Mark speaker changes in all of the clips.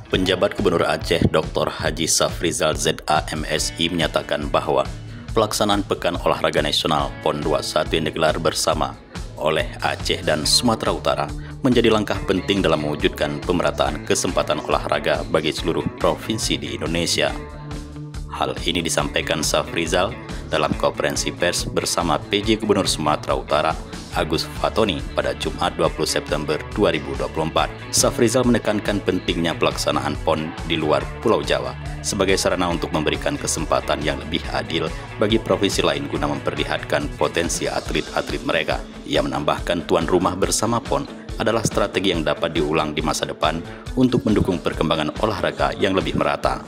Speaker 1: Penjabat Gubernur Aceh Dr. Haji Safrizal ZA.MSI menyatakan bahwa pelaksanaan Pekan Olahraga Nasional PON 21 yang digelar bersama oleh Aceh dan Sumatera Utara menjadi langkah penting dalam mewujudkan pemerataan kesempatan olahraga bagi seluruh provinsi di Indonesia. Hal ini disampaikan Safrizal dalam konferensi pers bersama PJ Gubernur Sumatera Utara Agus Fatoni pada Jumat 20 September 2024. Safrizal menekankan pentingnya pelaksanaan PON di luar Pulau Jawa sebagai sarana untuk memberikan kesempatan yang lebih adil bagi provinsi lain guna memperlihatkan potensi atlet-atlet mereka. Ia menambahkan tuan rumah bersama PON adalah strategi yang dapat diulang di masa depan untuk mendukung perkembangan olahraga yang lebih merata.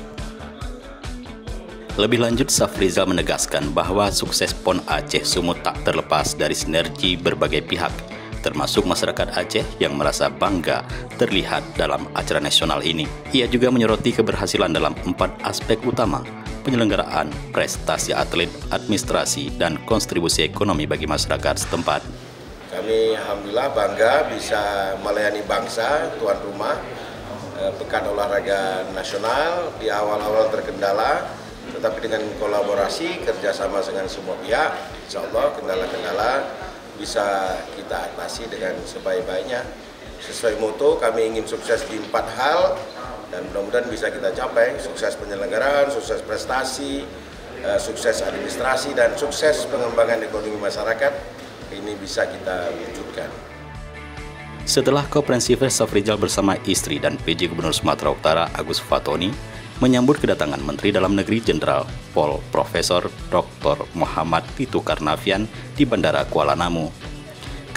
Speaker 1: Lebih lanjut, Safrizal menegaskan bahwa sukses PON Aceh Sumut tak terlepas dari sinergi berbagai pihak, termasuk masyarakat Aceh yang merasa bangga terlihat dalam acara nasional ini. Ia juga menyoroti keberhasilan dalam 4 aspek utama: penyelenggaraan, prestasi atlet, administrasi, dan kontribusi ekonomi bagi masyarakat setempat.
Speaker 2: Kami alhamdulillah bangga bisa melayani bangsa tuan rumah Pekan Olahraga Nasional. Di awal-awal terkendala, tetapi dengan kolaborasi kerjasama dengan semua pihak, insya Allah kendala-kendala bisa kita atasi dengan sebaik-baiknya. Sesuai moto, kami ingin sukses di 4 hal dan mudah-mudahan bisa kita capai: sukses penyelenggaraan, sukses prestasi, sukses administrasi, dan sukses pengembangan ekonomi masyarakat. Ini bisa kita wujudkan.
Speaker 1: Setelah konferensi pers, Safrizal bersama istri dan PJ Gubernur Sumatera Utara Agus Fatoni menyambut kedatangan Menteri Dalam Negeri Jenderal Pol Profesor Dr. Muhammad Tito Karnavian di Bandara Kuala Namu.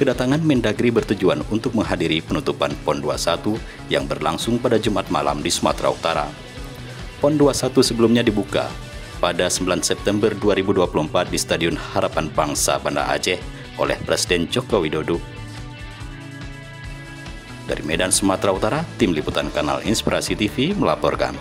Speaker 1: Kedatangan Mendagri bertujuan untuk menghadiri penutupan PON 21 yang berlangsung pada Jumat malam di Sumatera Utara. PON 21 sebelumnya dibuka pada 9 September 2024 di Stadion Harapan Bangsa Banda Aceh oleh Presiden Joko Widodo. Dari Medan, Sumatera Utara, Tim Liputan Kanal Inspirasi TV melaporkan.